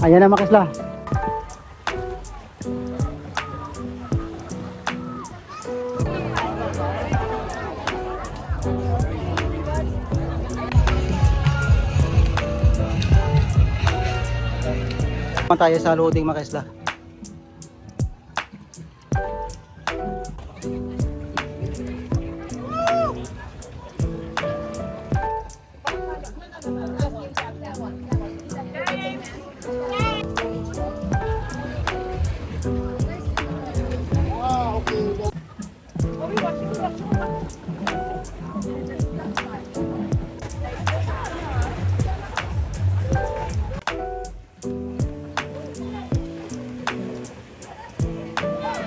Ayan na makisla. Tayo sa loading makisla.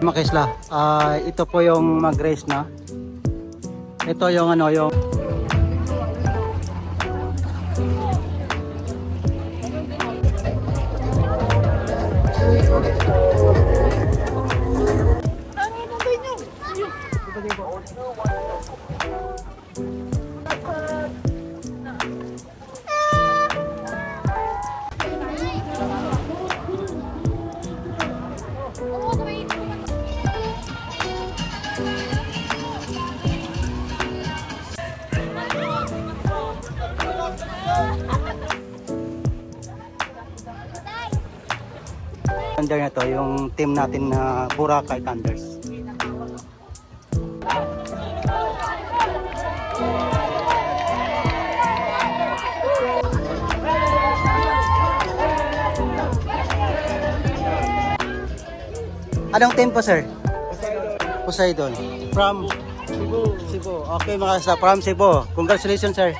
Makisla, ito po yung mag-race na. Ito yung ano, yung Thunder na to, yung team natin na Boracay Thunders. Anong team po, sir? Poseidon. From Cebu. Okay, mga sa from Cebu. Congratulations, sir.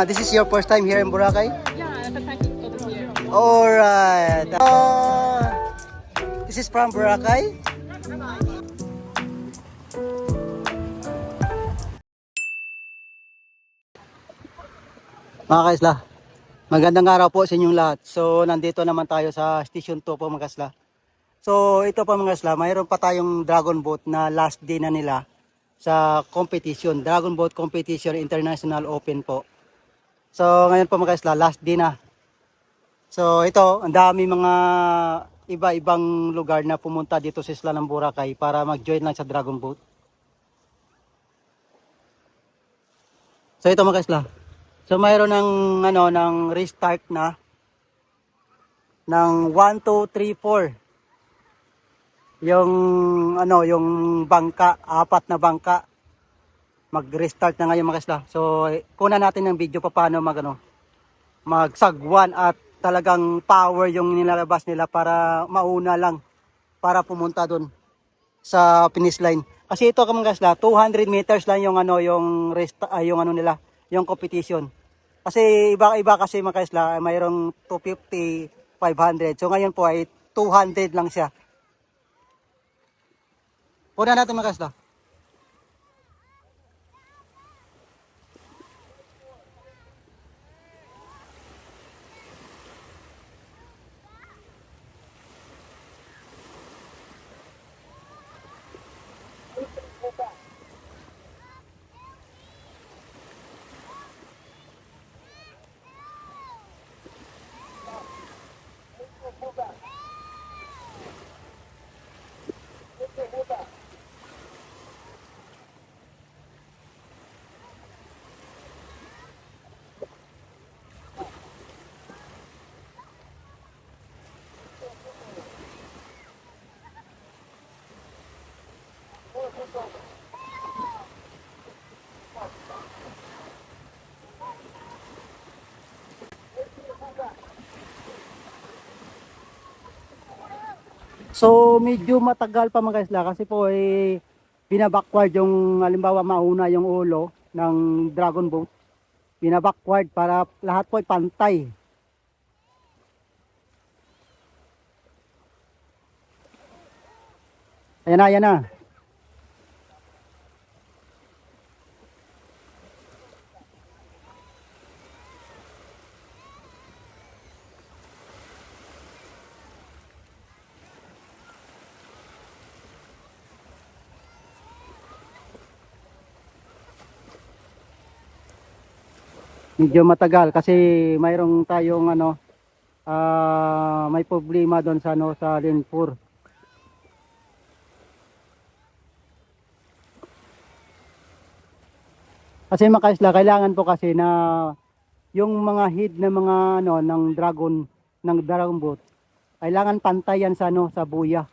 This is your first time here in Boracay? Yeah, first time over here. Alright. This is from Boracay? Mga kaisla, magandang araw po sa inyong lahat. So, nandito naman tayo sa Station 2 po mga kaisla. So, ito po mga kaisla, mayroon pa tayong Dragon Boat na last day na nila sa competition. Dragon Boat Competition International Open po. So, ngayon po mga kaisla, last day na. So, ito, ang dami mga iba-ibang lugar na pumunta dito sa isla ng Boracay para mag-join lang sa Dragon Boat. So, ito mga kaisla. So mayroon ng ano ng restart na ng 1 2 3 4. Yung ano yung bangka, apat na bangka. Mag-restart na ngayon mga kaisla. So kunan natin ng video pa paano magsagwan at talagang power yung nilalabas nila para mauna lang para pumunta doon sa finish line. Kasi ito mga kaisla, 200 meters lang yung ano yung yung ano nila, yung competition. Kasi iba-iba kasi mga kaisla, mayroong 250, 500. So ngayon po ay 200 lang siya. Puna natin mga kaisla. So medyo matagal pa mga kaisla kasi po binabackward yung halimbawa mauna yung ulo ng Dragon Boat. Binabackward para lahat po ay pantay. Ayan na, ayan na. Medyo matagal kasi mayroong tayong ano may problema doon sa ano sa lane 4. Kasi mga kaisla, kailangan po kasi na yung mga head ng mga ano ng dragon boat, kailangan pantayan sa ano sa buya.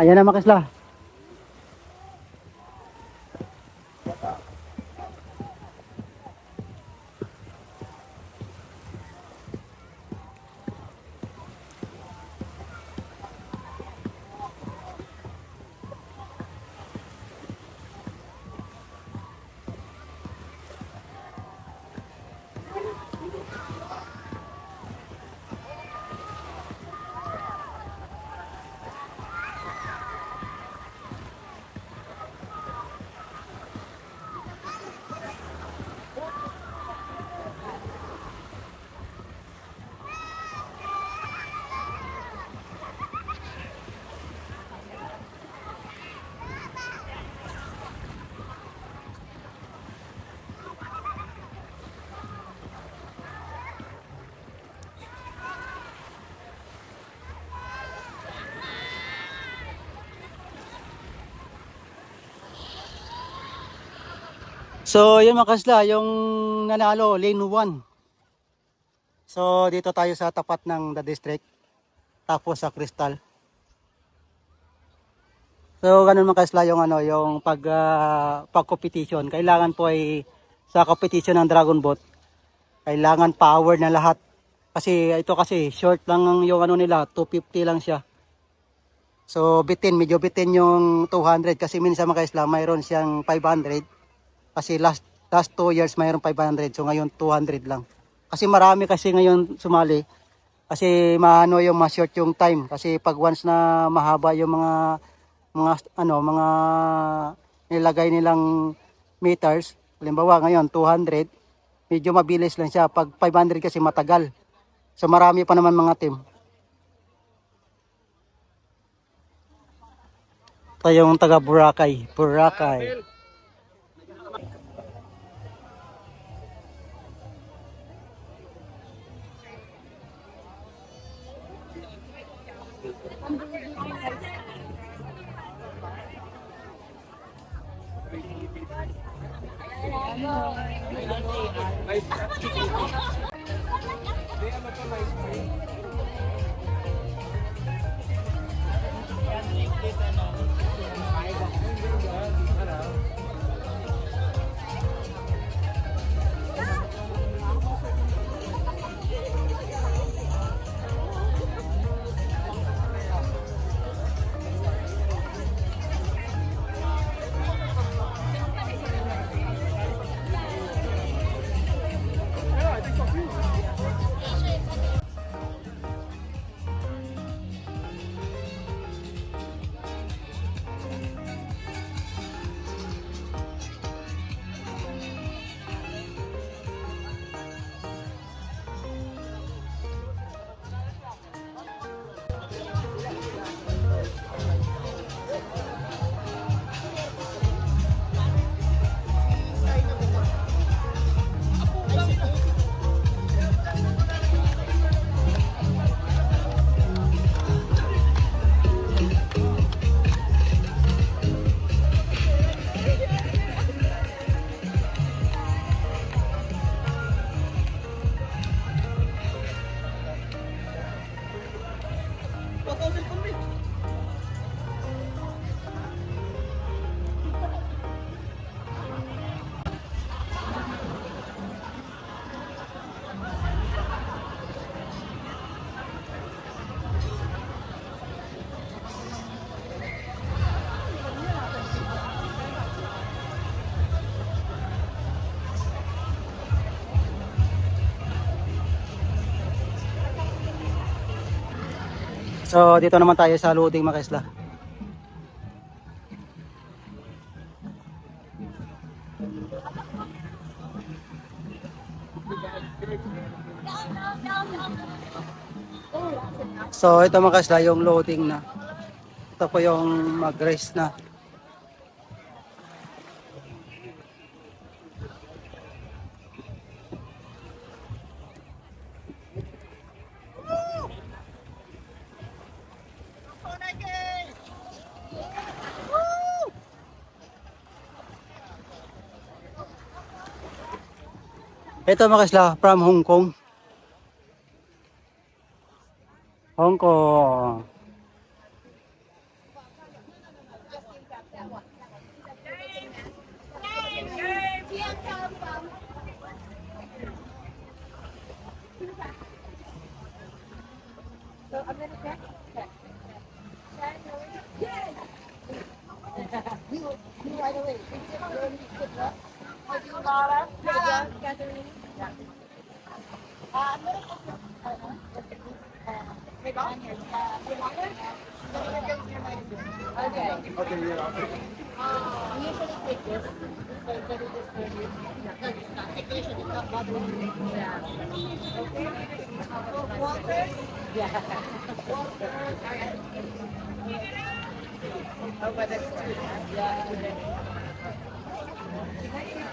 Ayan na mga kaisla. So, yun mga kasla, yung nanalo, lane 1. So, dito tayo sa tapat ng The District, tapos sa Crystal. So, ganun mga kasla yung ano, yung pag-competition. Kailangan po ay sa competition ng Dragon Boat, kailangan power na lahat. Kasi ito kasi short lang yung ano nila, 250 lang siya. So, medyo bitin yung 200 kasi minsan mga kasla, mayroon siyang 500. Kasi last 2 years mayroon 500, so ngayon 200 lang. Kasi marami kasi ngayon sumali. Kasi maano yung ma-short yung time. Kasi pag once na mahaba yung mga nilagay nilang meters, halimbawa ngayon 200, medyo mabilis lang siya. Pag 500 kasi matagal. So marami pa naman mga team. Ito yung taga Boracay. Boracay. So dito naman tayo sa loading mga kaisla. So ito mga kaisla yung loading na. Ito po yung mag-race na. Ito mga kaisla from Hong Kong. Hong Kong.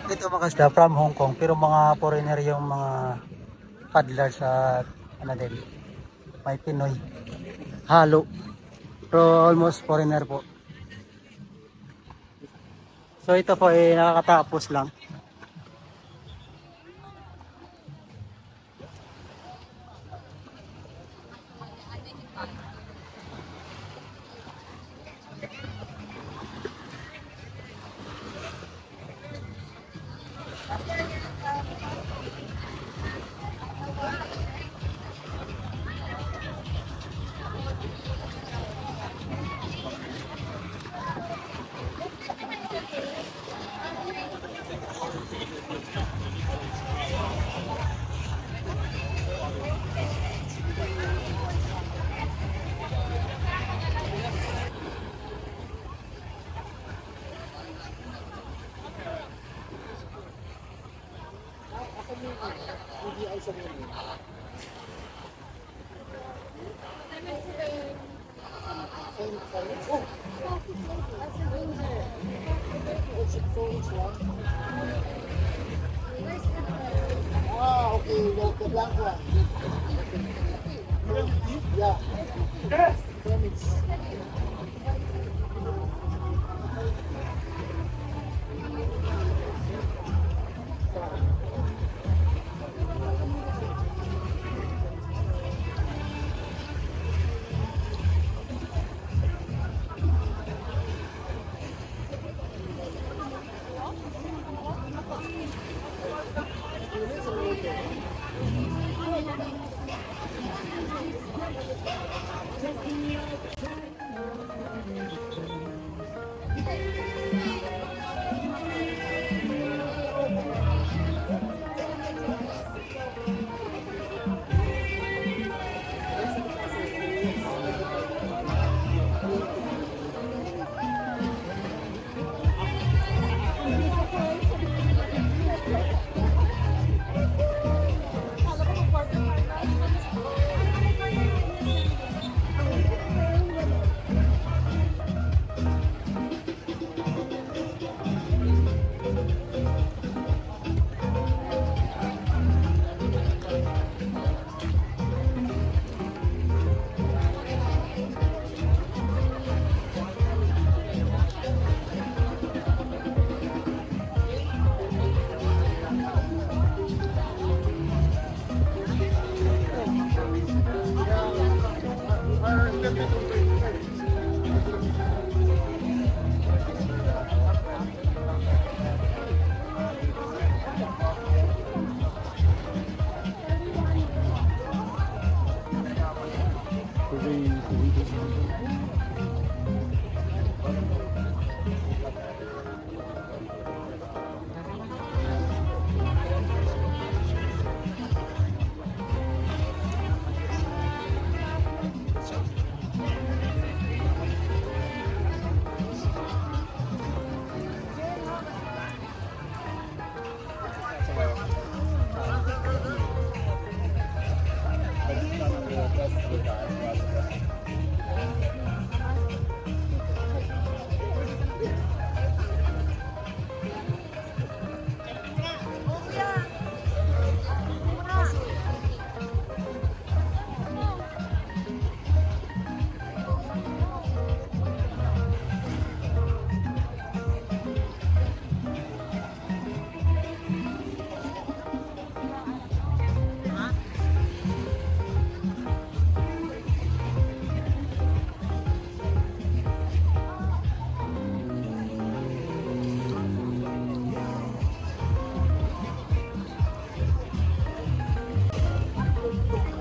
Ito mga kaisla from Hong Kong pero mga foreigner yung mga paddler sa ano din. May Pinoy. Halo. Pero almost foreigner po. So ito po ay nakakatapos lang.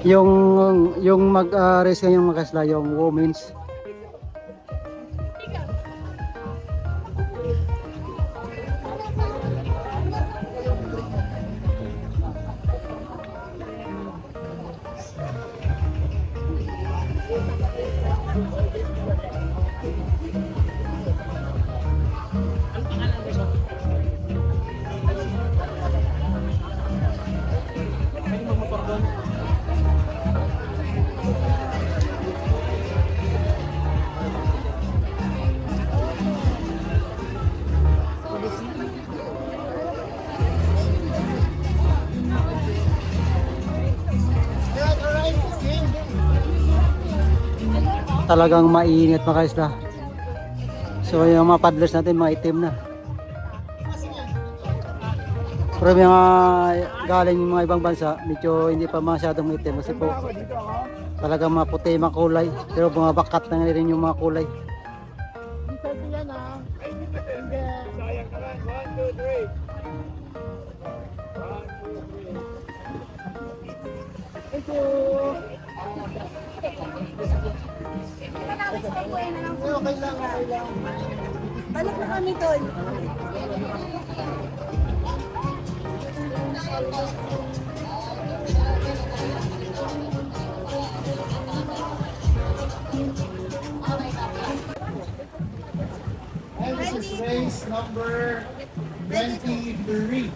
Yung mag-race ngayong mga kasla, yung women's. Talagang mainit mga isla. So yung mga paddlers natin mga itim na. Pero yung mga galing mga ibang bansa, medyo hindi pa masyadong itim kasi po talagang maputi yung mga kulay. Pero mga bakat na rin yung mga kulay. Balik na kami doon. And this is race number 23.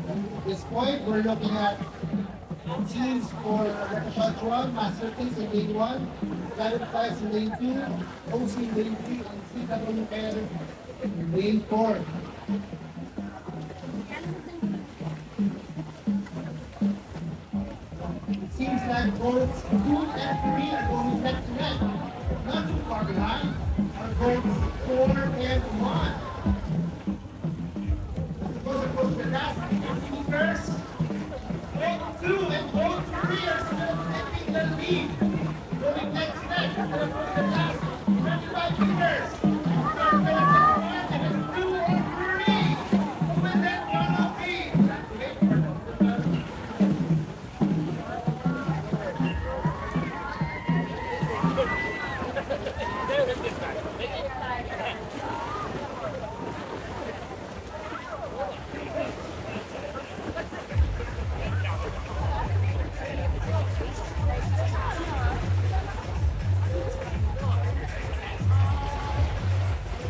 At this point, we're looking at teams for Repetition 1, Masterpiece in lane 1, Planet Flags in lane 2, OC in lane 3, and CWL in lane 4. It seems like boats 2 and 3 are going neck to neck. Not too far behind are boats 4 and 1. Those approach the last 50 meters. Boat 2 and boat 3 are still taking the lead. Going neck to neck. And approach the last 25 meters. They're going to 1 and it's 2 and 3. Within 1 of these.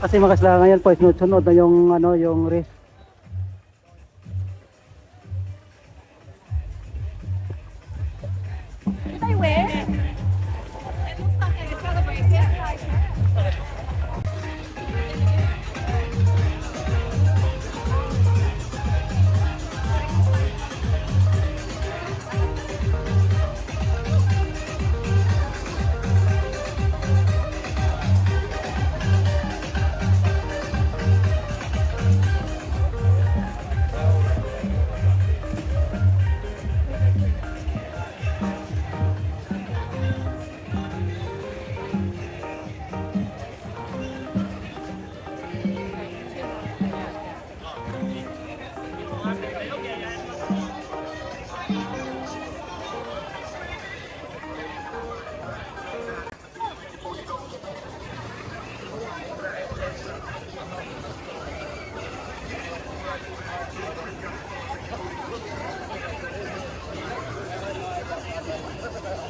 Kasi mga kasla ngayon po sunod na yung yung race. I wish.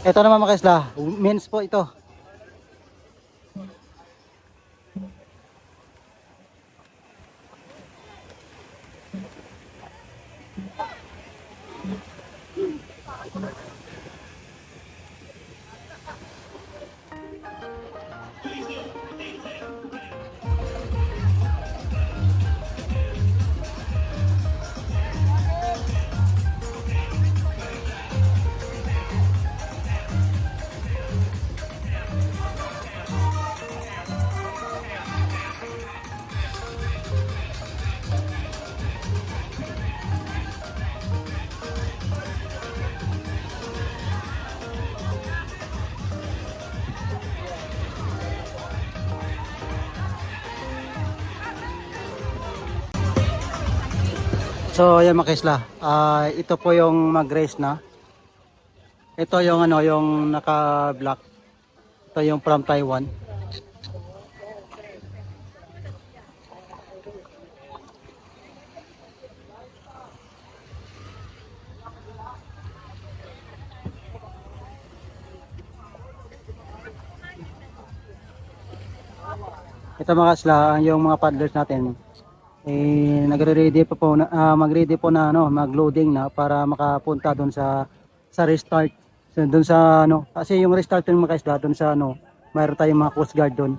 Ito naman mga kasla, men's po ito. So, ayan mga kaisla. Ito po yung mag-race na. Ito yung ano, yung naka-black. Ito yung from Taiwan. Ito mga kaisla, yung mga paddlers natin. Nagre-ready po na, mag-ready po na ano, mag-loading na para makapunta doon sa restart. So, doon sa ano, kasi yung restart yung mga kaisla doon sa ano, mayroon tayong mga coast guard doon.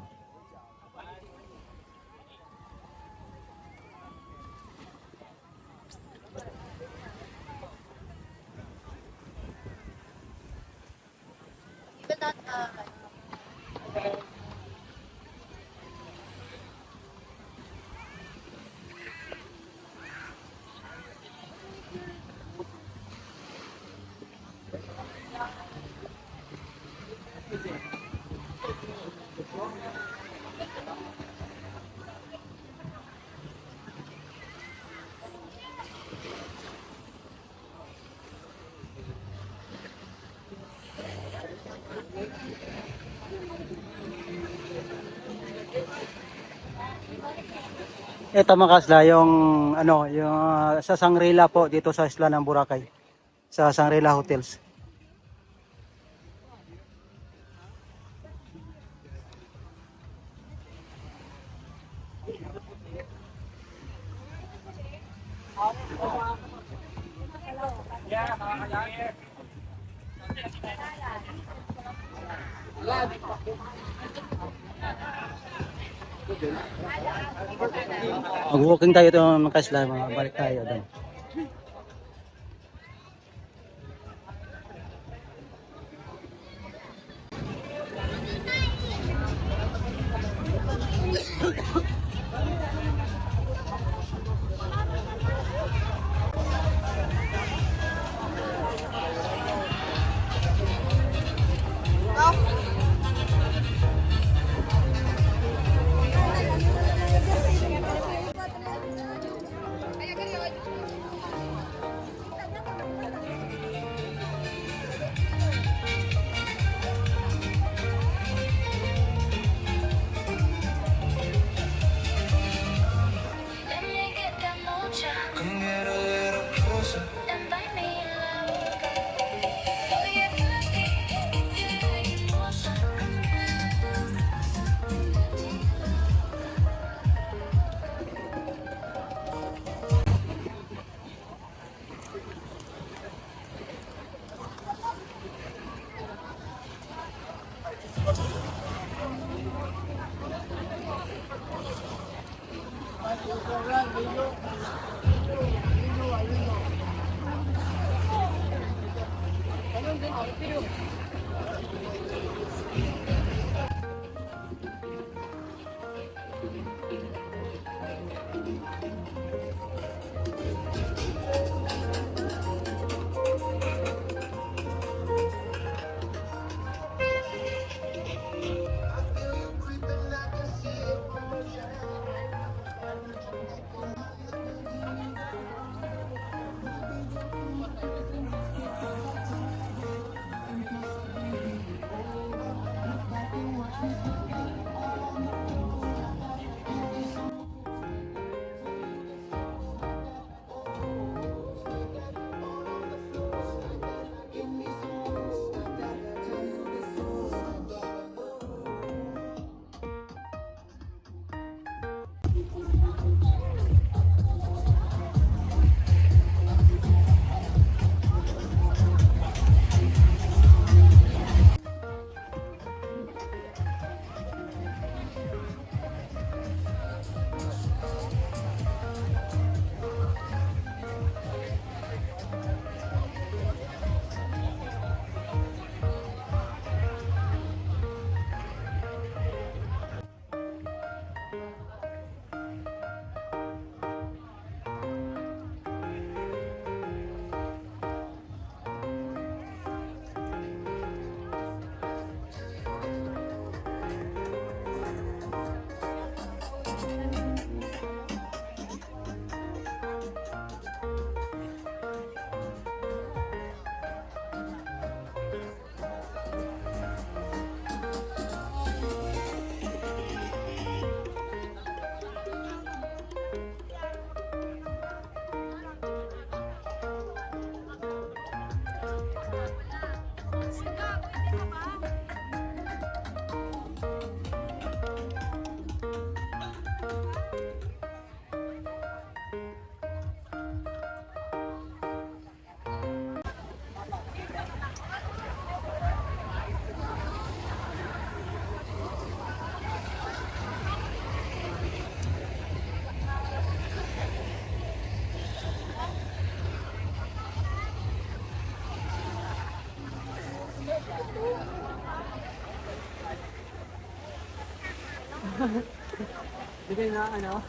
Ito mga kaisla, yung ano, yung sa Shangri-La po dito sa isla ng Boracay. Sa Shangri-La Hotels. Mag-walking tayo ito mga kaisla, balik tayo doon. Hindi na ano.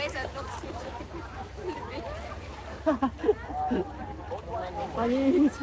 Guys, at looks. Panis.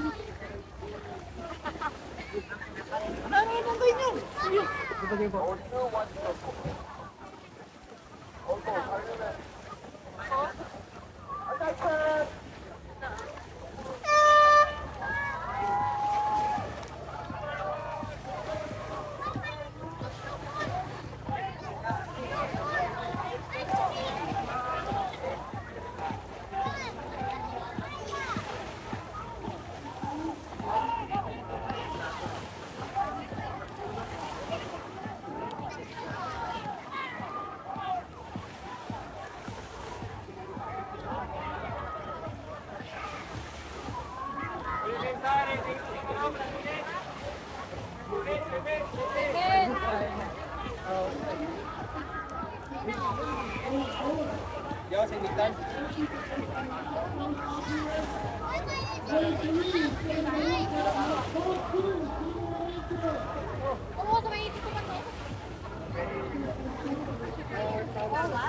Oo, sabay ko pa to. Wala.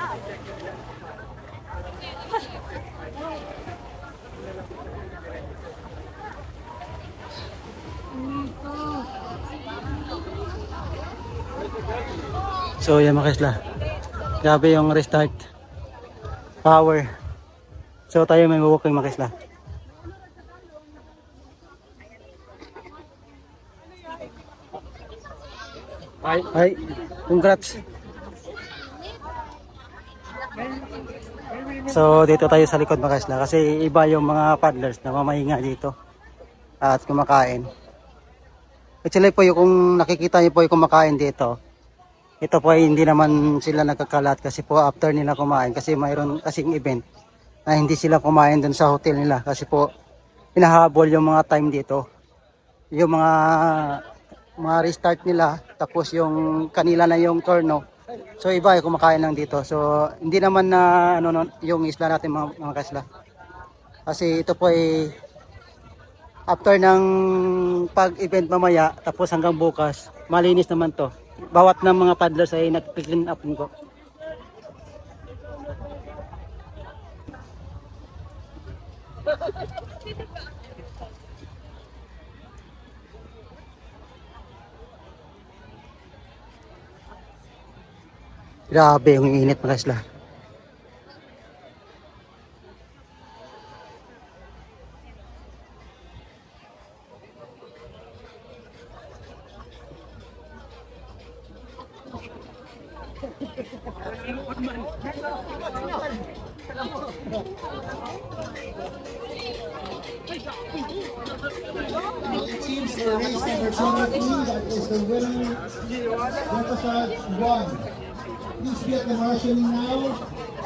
So yan mga kaisla. Grabe yung restart power. So tayo may walking mga kaisla. Ay, congrats. So dito tayo sa likod mga kaisla kasi iba yung mga paddlers na mamahinga dito at kumakain. Actually po yung kung nakikita niyo po yung kumakain dito, ito po ay hindi naman sila nagkakalat kasi po after nila kumain kasi mayroon kasing event na hindi sila kumain dun sa hotel nila kasi po pinahabol yung mga time dito. Yung mga restart nila tapos yung kanila na yung turno. So iba ay kumakain lang dito. So hindi naman na yung isla natin mga kasla. Kasi ito po ay after ng pag-event mamaya tapos hanggang bukas malinis naman to. Bawat ng mga paddlers ay nag-clean up po. Grabe yung init mga isla. Teams for race number 23, that is the winner, Repechage 1. Please get the marshalling now.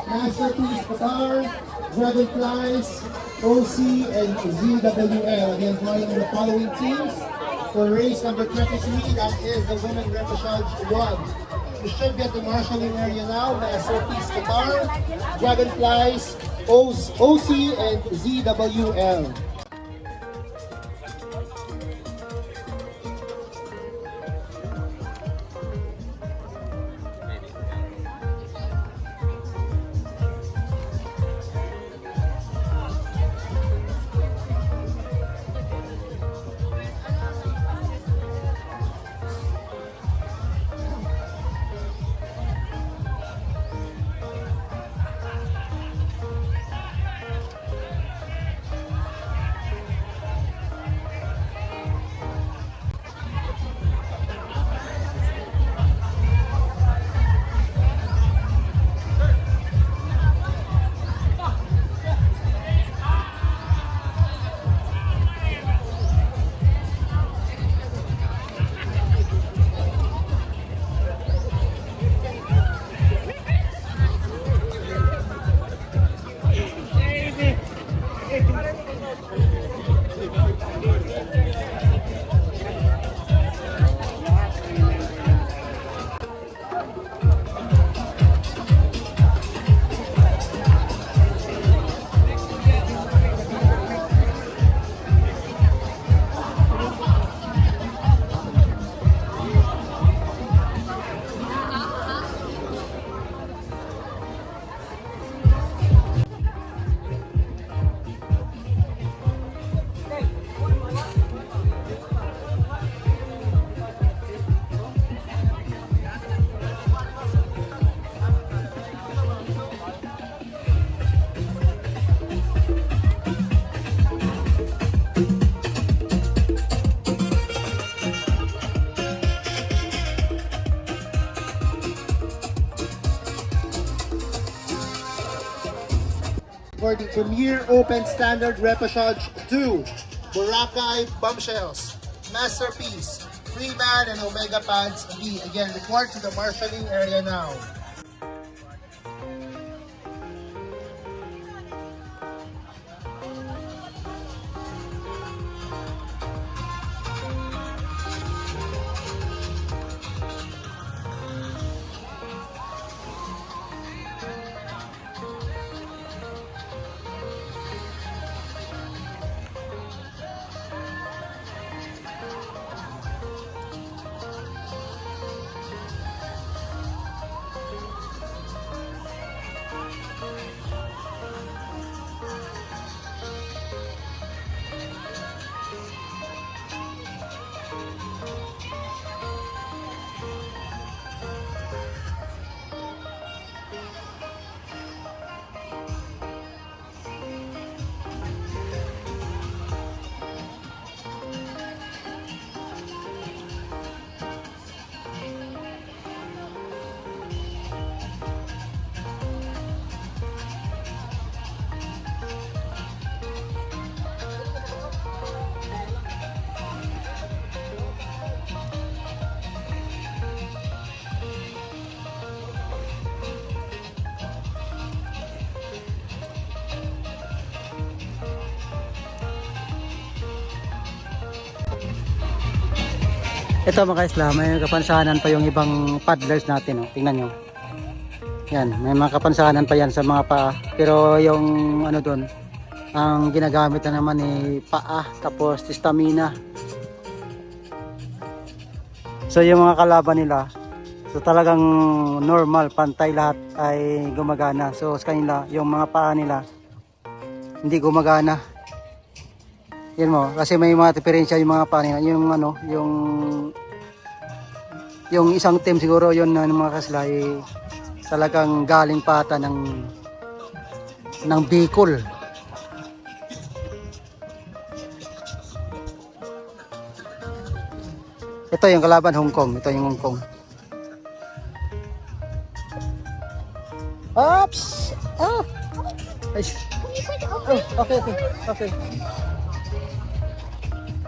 Masterpiece Qatar, Dragonflies, OC, and ZWL. Again, joining the following teams for race number 23, that is the women Repechage 1. You should get the marshalling area now. Masterpiece Qatar, Dragonflies, OC, and ZWL. for the Premier Open Standard Repechage 2. Boracay Bombshells, Masterpiece, Freeman, and Omega Pads B. Again, report to the marshalling area now. Ito mga isla, may kapansanan pa yung ibang paddlers natin. Oh. Tingnan nyo. Yan, may mga kapansanan pa yan sa mga paa. Pero yung ano doon, ang ginagamit na naman paa, tapos stamina. So yung mga kalaban nila, so talagang normal, pantay lahat ay gumagana. So sa kanila, yung mga paa nila, hindi gumagana. Yan mo, kasi may mga diferensya yung mga paa nila. Yung ano, yung isang team siguro yun ng mga kasla talagang galing pata ng Bicol. Ito yung kalaban Hong Kong. Ito yung Hong Kong. Oops! Ah! Ay. Oh, okay.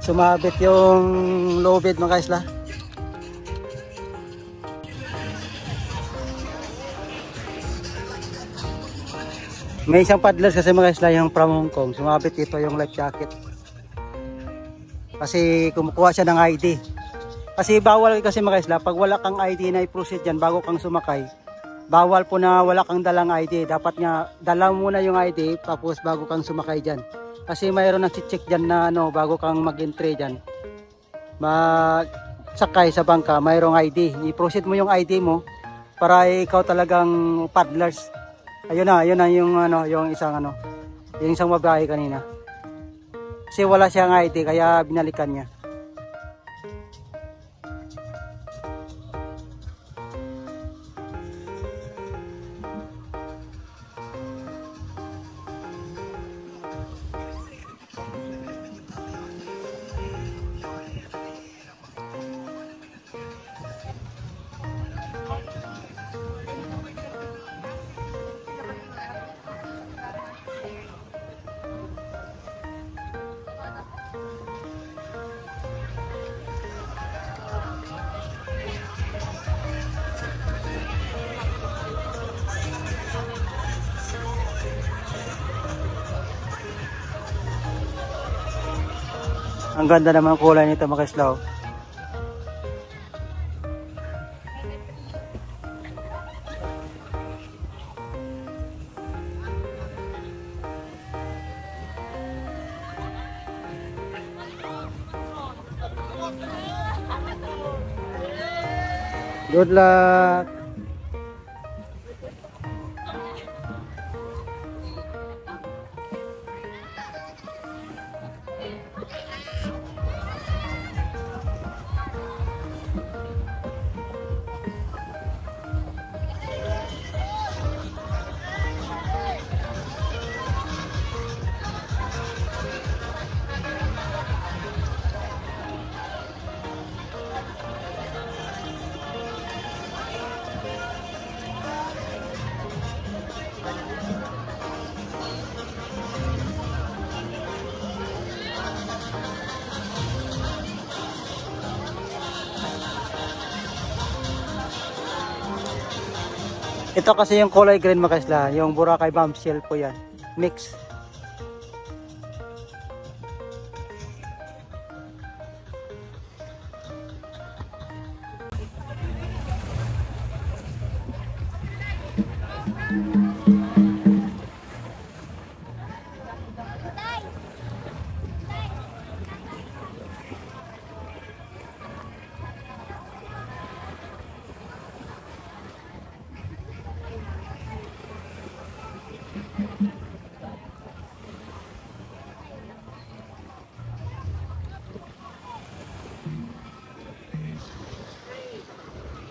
Sumabit yung lobid mga kaisla. May isang paddlers kasi mga isla yung from Hong Kong. Sumabit dito yung life jacket. Kasi kumukuha siya ng ID. Kasi bawal kasi mga isla, pag wala kang ID na i-proceed dyan bago kang sumakay, bawal po na wala kang dalang ID. Dapat nga dala muna yung ID tapos bago kang sumakay dyan. Kasi mayroon ng check dyan na bago kang mag-entry dyan. Magsakay sa bangka, mayroong ID. I-proceed mo yung ID mo para ikaw talagang paddlers. Ayun na yung isang babae kanina. Kasi wala siyang ID kaya binalikan niya. Ang ganda naman kulay nito mga kaslaw. Good luck. Ito kasi yung kulay green mga kaisla, yung Boracay bombshell po yan. Mix.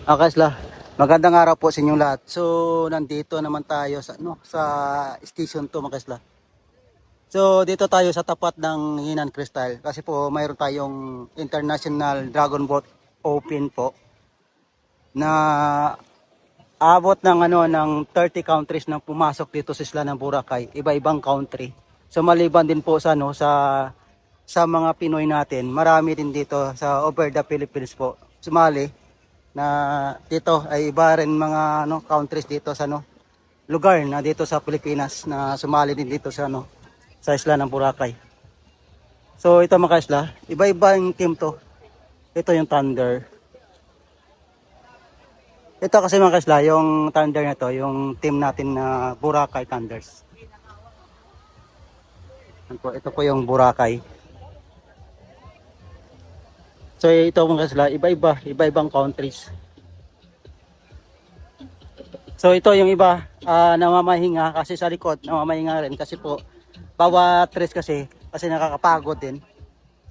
Okay, sila. Magandang araw po sa inyong lahat. So, nandito naman tayo sa station 2 mga kasla. So, dito tayo sa tapat ng Hinan Crystal kasi po mayroon tayong International Dragon Boat Open po na abot ng ng 30 countries na pumasok dito sa isla ng Boracay, iba-ibang country. So, maliban din po sa mga Pinoy natin, marami din dito sa over the Philippines po sumali na dito ay iba rin mga countries dito sa lugar na dito sa Pilipinas na sumali din dito sa isla ng Boracay. So ito mga isla, iba-iba yung team to. Ito yung Thunder. Ito kasi mga isla, yung Thunder na to, yung team natin na Boracay Thunders. Ito po yung Boracay. So ito mga kasla, iba-ibang countries. So ito yung iba namamahinga kasi sa likod, namamahinga rin kasi po bawat race kasi nakakapagod din.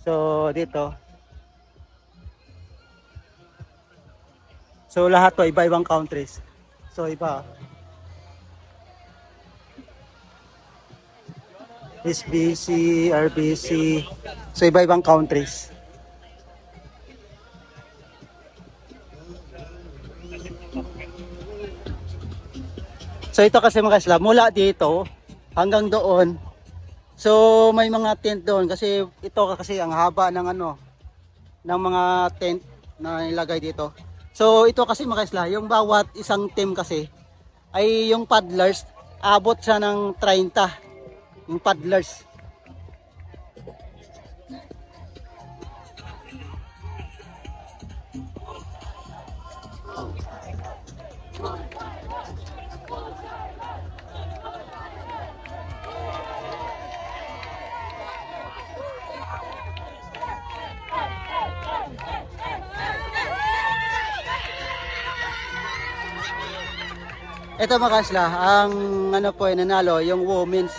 So dito. So lahat to iba-ibang countries. So iba. SBC, RBC. So iba-ibang countries. So ito kasi mga kasla, mula dito hanggang doon. So may mga tent doon kasi ito kasi ang haba ng ng mga tent na nilagay dito. So ito kasi mga kasla, yung bawat isang team kasi ay yung paddlers abot siya ng 30. Yung paddlers. Ito mga kasla, ang po ay nanalo, yung women's.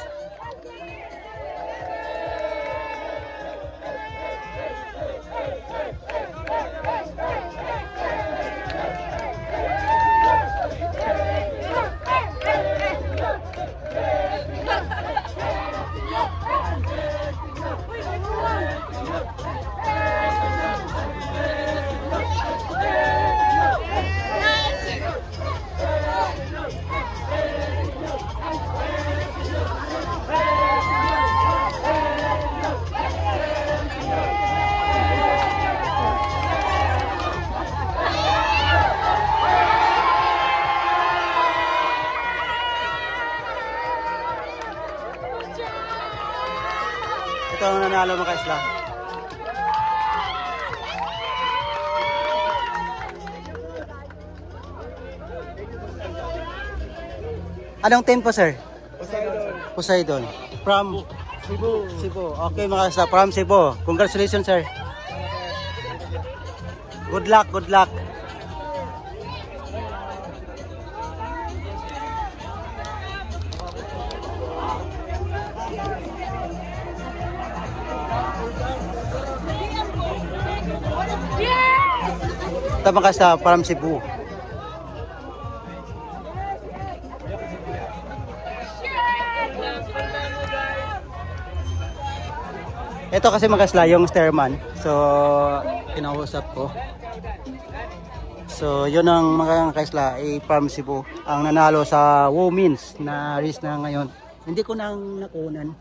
Ito ang nanalo mga kasla. Anong team po sir? Poseidon. From Cebu. Okay mga kasla, from Cebu. Congratulations sir. Good luck, good luck. Tama ka sa from Cebu. Ito kasi mga yung stairman. So, kinausap ko. So, yun ang mga kaisla ay from Cebu. Ang nanalo sa women's na race na ngayon. Hindi ko nang nakunan.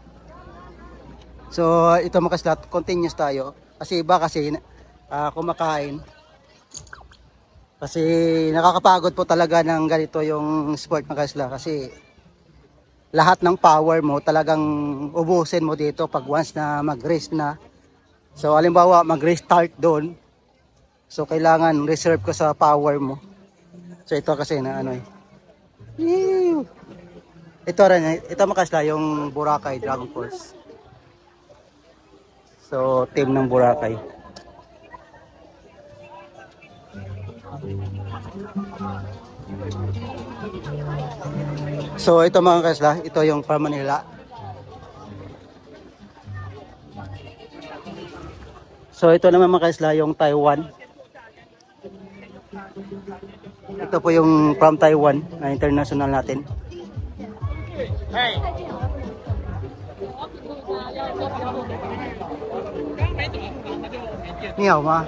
So, ito mga kaisla, continuous tayo. Kasi iba kasi kumakain. Kasi nakakapagod po talaga ng ganito yung sport mga kasla. Kasi lahat ng power mo talagang ubusin mo dito pag once na mag-race na. So halimbawa mag-restart doon. So kailangan reserve ko sa power mo. So ito kasi na ano eh. Ew. Ito rin, ito mga kasla yung Boracay Dragon Force. So team ng Boracay. So ito mga kasla, ito yung farm nila. So ito naman mga kasla yung Taiwan. Ito po yung from Taiwan na international natin. Ni hao ma.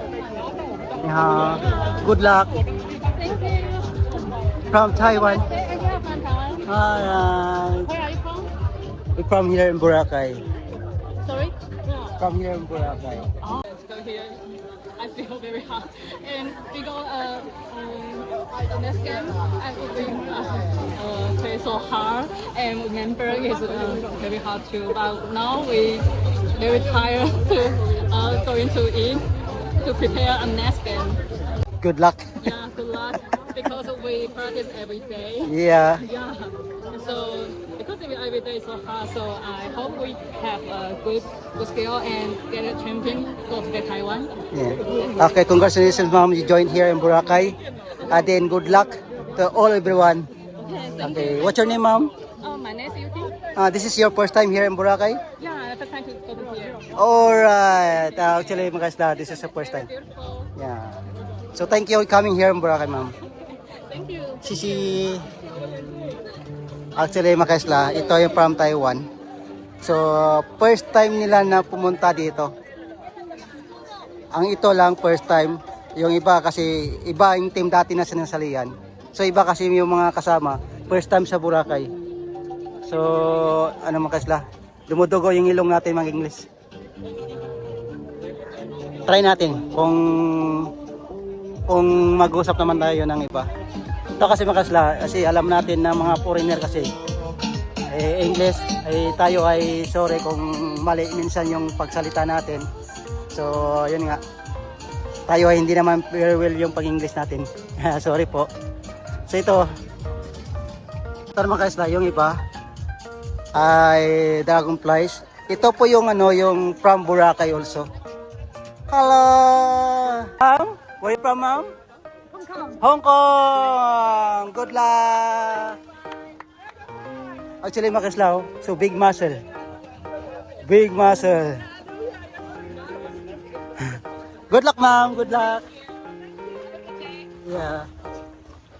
Ni hao. Good luck. Thank you. From Taiwan. Yeah, from Taiwan. Where are you from? We're from here in Boracay. Sorry? Yeah. From here in Boracay. So here, I feel very hot. And because the next game, I will be play so hard. And remember, it's very hard too. But now we very tired to going to eat to prepare a next game. Good luck. Yeah, good luck. Because we practice every day. Yeah. Yeah. So because every day is so hard, so I hope we have a good skill and get a champion go to Taiwan. Yeah. Okay, congratulations ma'am. You joined here in Boracay. And then good luck to all everyone. Okay, thank Okay, you. what's your name ma'am? My name is Yuki. This is your first time here in Boracay? Yeah, first time to go to here. Alright. Actually mga kasla, this is the first time. Beautiful. Yeah. So thank you for coming here in Boracay ma'am. Thank you. Sisi. Actually mga kasla, ito yung from Taiwan. So first time nila na pumunta dito. Ang ito lang first time. Yung iba kasi iba yung team dati na sinasalihan. So iba kasi yung mga kasama first time sa Boracay. So ano mga kasla, dumudugo yung ilong natin mga English. Try natin kung mag-usap naman tayo ng iba. Ito kasi mga kasla, kasi alam natin na mga foreigner kasi English, tayo ay sorry kung mali minsan yung pagsalita natin. So yun nga, tayo ay hindi naman very well yung pag-English natin. Sorry po. So ito mga kasla, yung iba ay dragonflies. Ito po yung ano, yung from Boracay also. Hello! Ma'am? Where you from, ma'am? Hong Kong. Hong Kong! Good luck! Actually, makaslaw, so big muscle. Big muscle. Good luck, ma'am. Good luck. Yeah.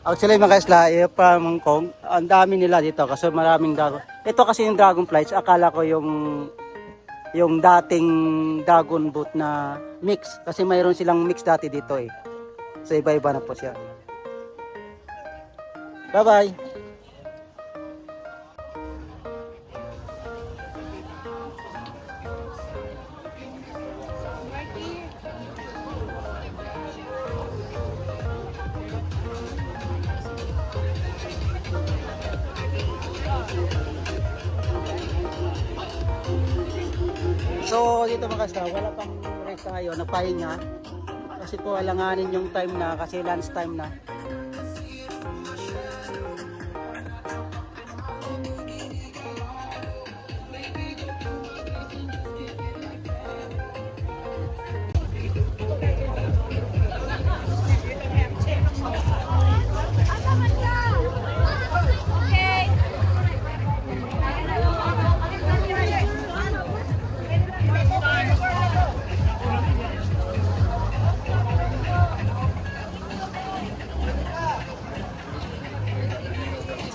Actually, makaisla, from Hong Kong, ang dami nila dito kasi maraming dragon. Ito kasi yung dragonflies, akala ko yung dating dragon boat na mix. Kasi mayroon silang mix dati dito eh. So iba-iba na po siya. Bye-bye. So dito mga kasla, wala pang race tayo, napahinga. Kasi po alanganin yung time na, kasi lunch time na.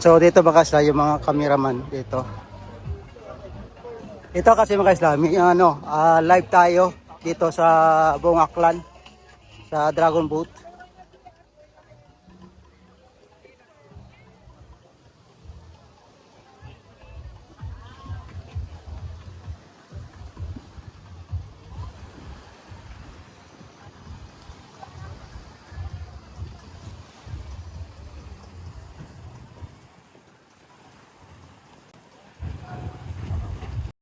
So dito mga kasla, yung mga cameraman dito. Ito kasi mga kasla, live tayo dito sa buong Aklan sa Dragon Boat.